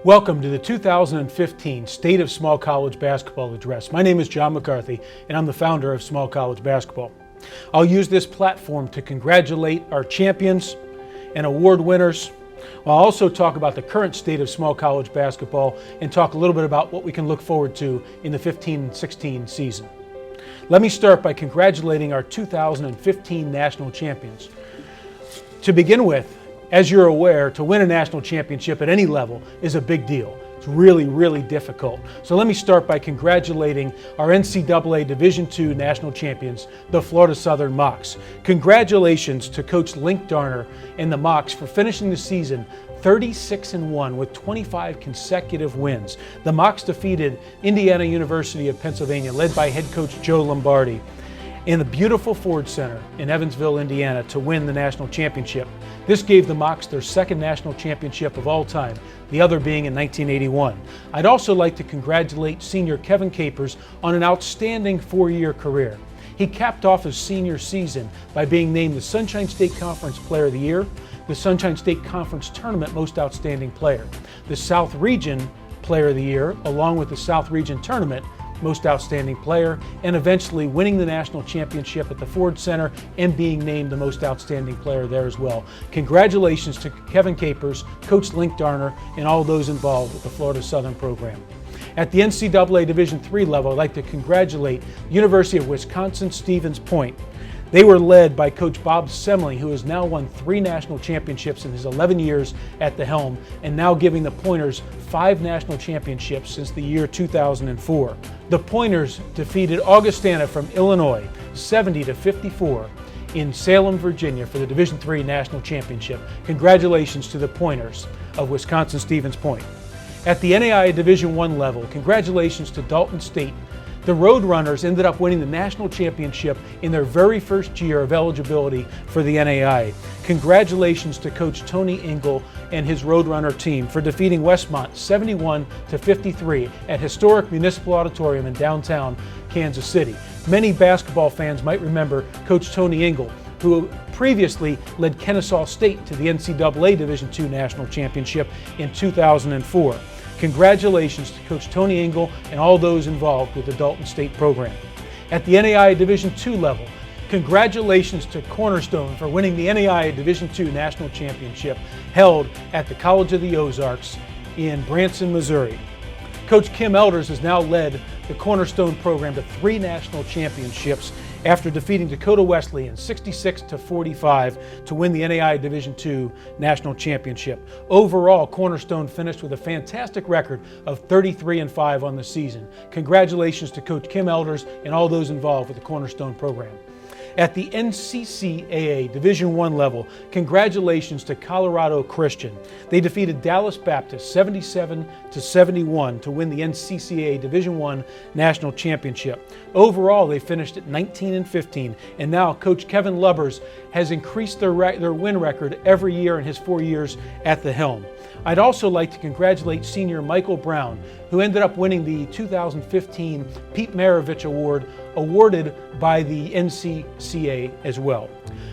Welcome to the 2015 State of Small College Basketball Address. My name is John McCarthy, and I'm the founder of Small College Basketball. I'll use this platform to congratulate our champions and award winners. I'll also talk about the current state of small college basketball and talk a little bit about what we can look forward to in the 15-16 season. Let me start by congratulating our 2015 national champions. To begin with, as you're aware, to win a national championship at any level is a big deal. It's really difficult. So let me start by congratulating our NCAA Division II national champions, the Florida Southern Mocs. Congratulations to Coach Link Darner and the Mocs for finishing the season 36-1 with 25 consecutive wins. The Mocs defeated Indiana University of Pennsylvania, led by head coach Joe Lombardi, in the beautiful Ford Center in Evansville, Indiana, to win the national championship. This gave the Mocs their second national championship of all time, the other being in 1981. I'd also like to congratulate senior Kevin Capers on an outstanding four-year career. He capped off his senior season by being named the Sunshine State Conference Player of the Year, the Sunshine State Conference Tournament Most Outstanding Player, the South Region Player of the Year, along with the South Region Tournament Most Outstanding Player, and eventually winning the national championship at the Ford Center and being named the Most Outstanding Player there as well. Congratulations to Kevin Capers, Coach Link Darner, and all those involved with the Florida Southern program. At the NCAA Division III level, I'd like to congratulate University of Wisconsin-Stevens Point. They were led by Coach Bob Semling, who has now won 3 national championships in his 11 years at the helm, and now giving the Pointers 5 national championships since the year 2004. The Pointers defeated Augustana from Illinois 70-54 in Salem, Virginia for the Division III National Championship. Congratulations to the Pointers of Wisconsin-Stevens Point. At the NAIA Division I level, congratulations to Dalton State. The Roadrunners ended up winning the national championship in their very first year of eligibility for the NAIA. Congratulations to Coach Tony Engel and his Roadrunner team for defeating Westmont 71-53 at historic Municipal Auditorium in downtown Kansas City. Many basketball fans might remember Coach Tony Engel, who previously led Kennesaw State to the NCAA Division II National Championship in 2004. Congratulations to Coach Tony Engel and all those involved with the Dalton State program. At the NAIA Division II level, congratulations to Cornerstone for winning the NAIA Division II National Championship held at the College of the Ozarks in Branson, Missouri. Coach Kim Elders has now led the Cornerstone program to 3 national championships after defeating Dakota Wesleyan 66-45 to win the NAIA Division II National Championship. Overall, Cornerstone finished with a fantastic record of 33-5 on the season. Congratulations to Coach Kim Elders and all those involved with the Cornerstone program. At the NCCAA Division I level, congratulations to Colorado Christian. They defeated Dallas Baptist 77-71 to win the NCCAA Division I National Championship. Overall, they finished at 19-15, and now Coach Kevin Lubbers has increased their win record every year in his 4 years at the helm. I'd also like to congratulate senior Michael Brown, who ended up winning the 2015 Pete Maravich Award, awarded by the NCCA as well.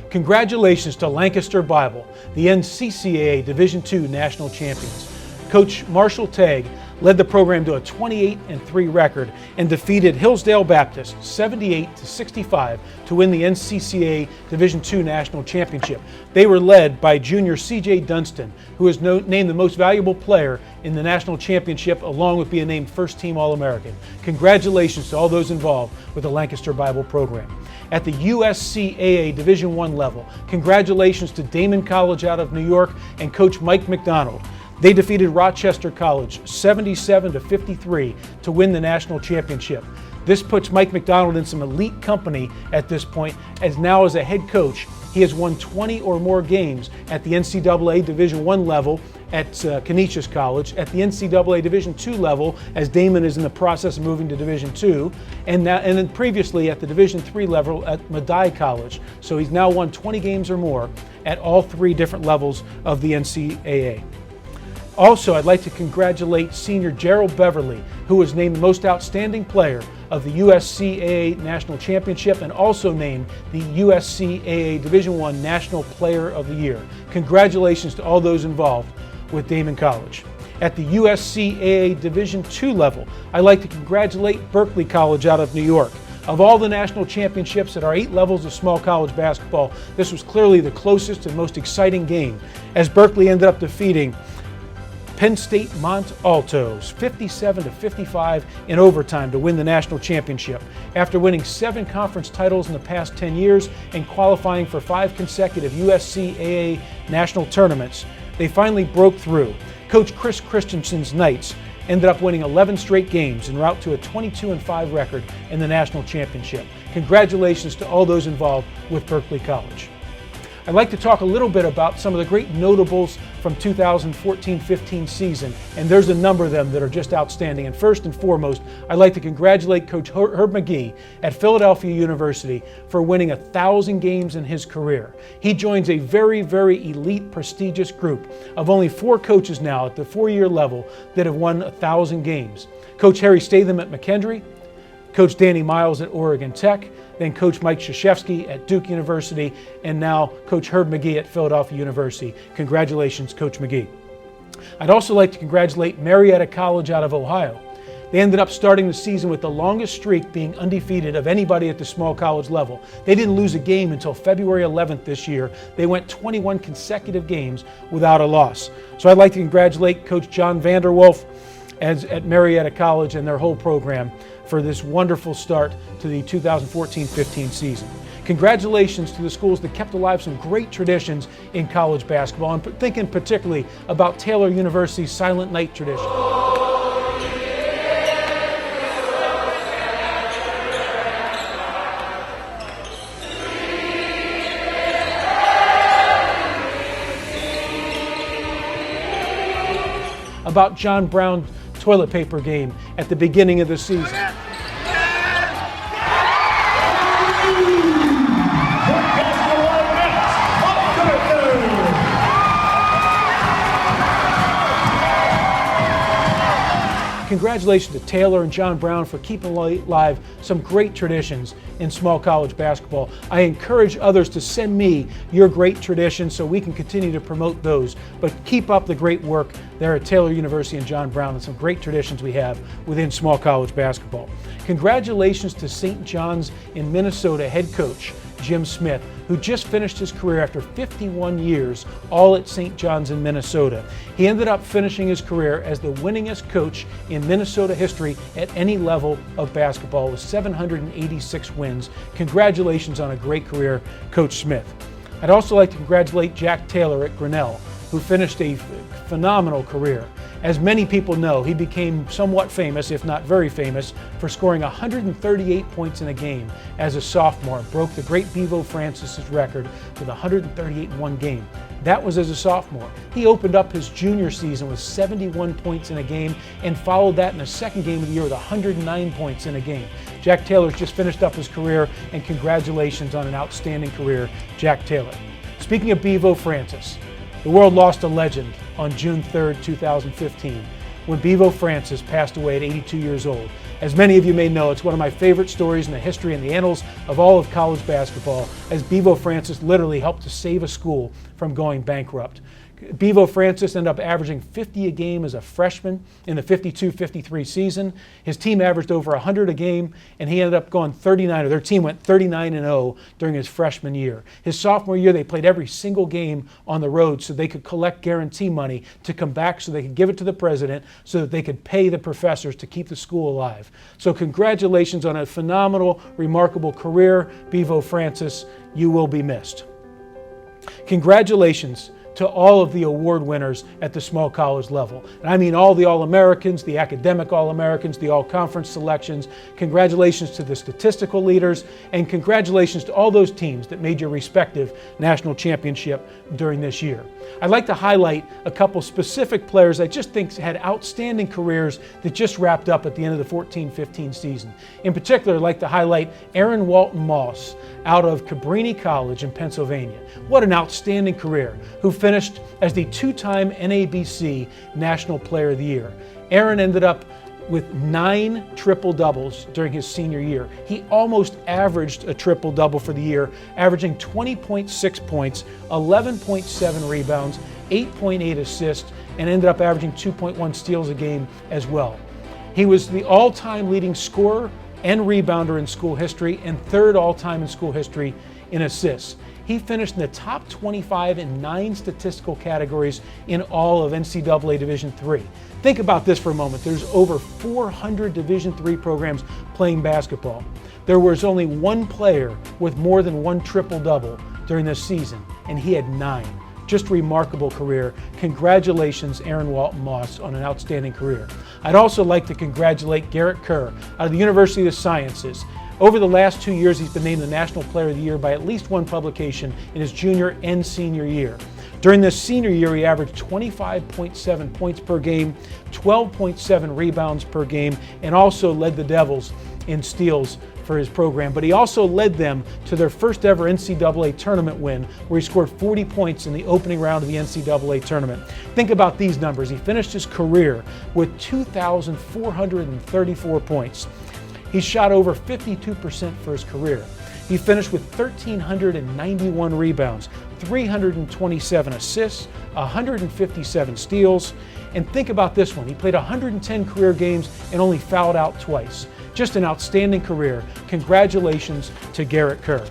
Congratulations to Lancaster Bible, the NCCAA Division II National Champions. Coach Marshall Tagg led the program to a 28-3 record and defeated Hillsdale Baptist 78-65 to win the NCCAA Division II National Championship. They were led by junior C.J. Dunston, who was named the most valuable player in the national championship, along with being named first-team All-American. Congratulations to all those involved with the Lancaster Bible program. At the USCAA Division I level, congratulations to Damon College out of New York and Coach Mike McDonald. They defeated Rochester College 77-53 to win the national championship. This puts Mike McDonald in some elite company at this point, as now as a head coach, he has won 20 or more games at the NCAA Division I level at Canisius College, at the NCAA Division II level, as Damon is in the process of moving to Division II, and then previously at the Division III level at Medaille College. So he's now won 20 games or more at all 3 different levels of the NCAA. Also, I'd like to congratulate senior Gerald Beverly, who was named the Most Outstanding Player of the USCAA National Championship and also named the USCAA Division I National Player of the Year. Congratulations to all those involved with Damon College. At the USCAA Division II level, I'd like to congratulate Berkeley College out of New York. Of all the national championships at our 8 levels of small college basketball, this was clearly the closest and most exciting game, as Berkeley ended up defeating Penn State Mont Altos 57-55 in overtime to win the national championship. After winning 7 conference titles in the past 10 years and qualifying for 5 consecutive USCAA national tournaments, they finally broke through. Coach Chris Christensen's Knights ended up winning 11 straight games en route to a 22-5 record in the national championship. Congratulations to all those involved with Berkeley College. I'd like to talk a little bit about some of the great notables from 2014-15 season, and there's a number of them that are just outstanding. And first and foremost, I'd like to congratulate Coach Herb McGee at Philadelphia University for winning 1,000 games in his career. He joins a very, very elite, prestigious group of only 4 coaches now at the 4-year level that have won 1,000 games. Coach Harry Statham at McKendree, Coach Danny Miles at Oregon Tech, then Coach Mike Krzyzewski at Duke University, and now Coach Herb McGee at Philadelphia University. Congratulations, Coach McGee. I'd also like to congratulate Marietta College out of Ohio. They ended up starting the season with the longest streak being undefeated of anybody at the small college level. They didn't lose a game until February 11th this year. They went 21 consecutive games without a loss. So I'd like to congratulate Coach John Vanderwolf at Marietta College and their whole program for this wonderful start to the 2014-15 season. Congratulations to the schools that kept alive some great traditions in college basketball. I'm thinking particularly about Taylor University's Silent Night tradition. About John Brown's toilet paper game at the beginning of the season. Congratulations to Taylor and John Brown for keeping alive some great traditions in small college basketball. I encourage others to send me your great traditions so we can continue to promote those. But keep up the great work there at Taylor University and John Brown and some great traditions we have within small college basketball. Congratulations to St. John's in Minnesota head coach Jim Smith, who just finished his career after 51 years, all at St. John's in Minnesota. He ended up finishing his career as the winningest coach in Minnesota history at any level of basketball with 786 wins. Congratulations on a great career, Coach Smith. I'd also like to congratulate Jack Taylor at Grinnell, who finished a phenomenal career. As many people know, he became somewhat famous, if not very famous, for scoring 138 points in a game as a sophomore, broke the great Bevo Francis' record with 138 in one game. That was as a sophomore. He opened up his junior season with 71 points in a game and followed that in the second game of the year with 109 points in a game. Jack Taylor's just finished up his career, and congratulations on an outstanding career, Jack Taylor. Speaking of Bevo Francis, the world lost a legend on June 3rd, 2015, when Bevo Francis passed away at 82 years old. As many of you may know, it's one of my favorite stories in the history and the annals of all of college basketball, as Bevo Francis literally helped to save a school from going bankrupt. Bevo Francis ended up averaging 50 a game as a freshman in the 52-53 season. His team averaged over 100 a game, and he ended up going 39, or their team went 39-0 during his freshman year. His sophomore year, they played every single game on the road so they could collect guarantee money to come back so they could give it to the president so that they could pay the professors to keep the school alive. So congratulations on a phenomenal, remarkable career, Bevo Francis. You will be missed. Congratulations to all of the award winners at the small college level. And I mean all the All-Americans, the academic All-Americans, the all-conference selections. Congratulations to the statistical leaders, and congratulations to all those teams that made your respective national championship during this year. I'd like to highlight a couple specific players I just think had outstanding careers that just wrapped up at the end of the 14-15 season. In particular, I'd like to highlight Aaron Walton Moss out of Cabrini College in Pennsylvania. What an outstanding career, who finished as the 2-time NABC National Player of the Year. Aaron ended up with 9 triple-doubles during his senior year. He almost averaged a triple-double for the year, averaging 20.6 points, 11.7 rebounds, 8.8 assists, and ended up averaging 2.1 steals a game as well. He was the all-time leading scorer and rebounder in school history and third all-time in school history in assists. He finished in the top 25 in 9 statistical categories in all of NCAA Division III. Think about this for a moment. There's over 400 Division III programs playing basketball. There was only one player with more than one triple-double during this season, and he had 9. Just a remarkable career. Congratulations, Aaron Walton Moss, on an outstanding career. I'd also like to congratulate Garrett Kerr out of the University of Sciences. Over the last 2 years, he's been named the National Player of the Year by at least one publication in his junior and senior year. During this senior year, he averaged 25.7 points per game, 12.7 rebounds per game, and also led the Devils in steals for his program. But he also led them to their first ever NCAA tournament win, where he scored 40 points in the opening round of the NCAA tournament. Think about these numbers. He finished his career with 2,434 points. He shot over 52% for his career. He finished with 1,391 rebounds, 327 assists, 157 steals. And think about this one. He played 110 career games and only fouled out twice. Just an outstanding career. Congratulations to Garrett Kerr.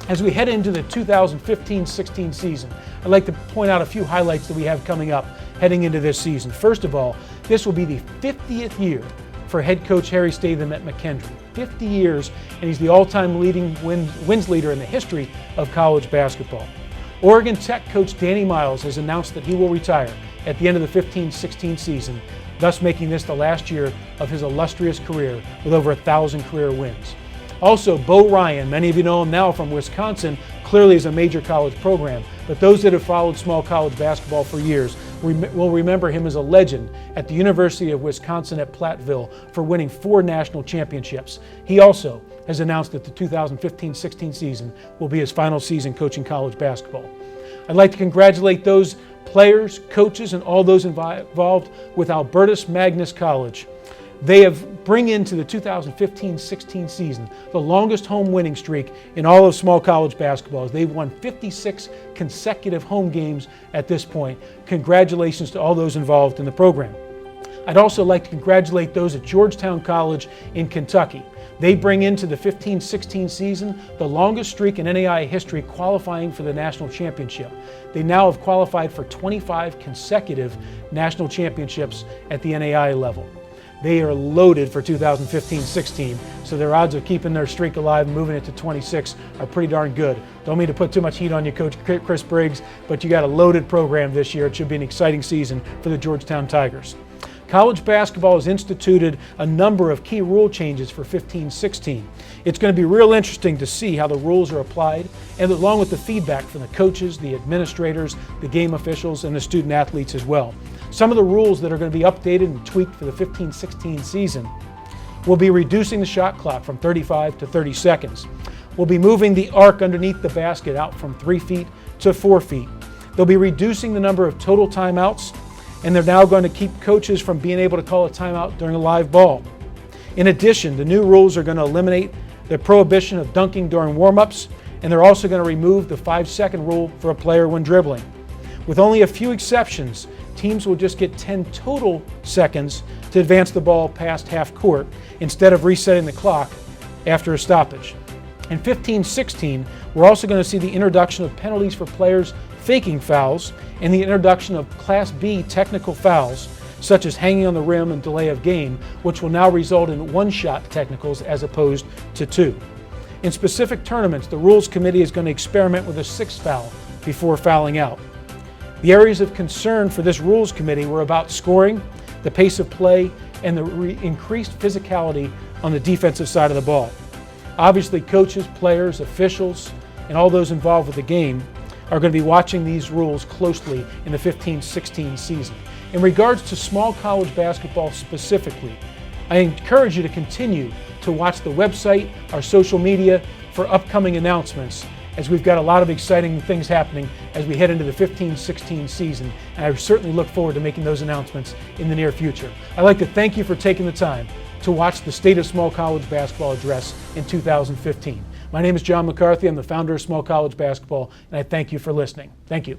As we head into the 2015-16 season, I'd like to point out a few highlights that we have coming up heading into this season. First of all, this will be the 50th year for head coach Harry Statham at McKendree. 50 years, and he's the all-time leading wins leader in the history of college basketball. Oregon Tech coach Danny Miles has announced that he will retire at the end of the 15-16 season, thus making this the last year of his illustrious career with over 1,000 career wins. Also, Bo Ryan, many of you know him now from Wisconsin, clearly is a major college program, but those that have followed small college basketball for years will remember him as a legend at the University of Wisconsin at Platteville for winning 4 national championships. He also has announced that the 2015-16 season will be his final season coaching college basketball. I'd like to congratulate those players, coaches, and all those involved with Albertus Magnus College. They have bring into the 2015-16 season the longest home winning streak in all of small college basketball, as they've won 56 consecutive home games at this point. Congratulations to all those involved in the program. I'd also like to congratulate those at Georgetown College in Kentucky. They bring into the 15-16 season the longest streak in NAIA history qualifying for the national championship. They now have qualified for 25 consecutive national championships at the NAIA level. They are loaded for 2015-16, so their odds of keeping their streak alive and moving it to 26 are pretty darn good. Don't mean to put too much heat on you, Coach Chris Briggs, but you got a loaded program this year. It should be an exciting season for the Georgetown Tigers. College basketball has instituted a number of key rule changes for 15-16. It's going to be real interesting to see how the rules are applied, and along with the feedback from the coaches, the administrators, the game officials, and the student athletes as well. Some of the rules that are going to be updated and tweaked for the 15-16 season will be reducing the shot clock from 35 to 30 seconds. We'll be moving the arc underneath the basket out from 3 feet to 4 feet. They'll be reducing the number of total timeouts, and they're now going to keep coaches from being able to call a timeout during a live ball. In addition, the new rules are going to eliminate the prohibition of dunking during warm-ups, and they're also going to remove the 5-second rule for a player when dribbling. With only a few exceptions, teams will just get 10 total seconds to advance the ball past half court instead of resetting the clock after a stoppage. In 15-16, we're also going to see the introduction of penalties for players faking fouls and the introduction of Class B technical fouls, such as hanging on the rim and delay of game, which will now result in one-shot technicals as opposed to 2. In specific tournaments, the Rules Committee is going to experiment with a 6th foul before fouling out. The areas of concern for this Rules Committee were about scoring, the pace of play, and the increased physicality on the defensive side of the ball. Obviously, coaches, players, officials, and all those involved with the game are going to be watching these rules closely in the 15-16 season. In regards to small college basketball specifically, I encourage you to continue to watch the website, our social media for upcoming announcements, as we've got a lot of exciting things happening as we head into the 15-16 season, and I certainly look forward to making those announcements in the near future. I'd like to thank you for taking the time to watch the State of Small College Basketball address in 2015. My name is John McCarthy. I'm the founder of Small College Basketball, and I thank you for listening. Thank you.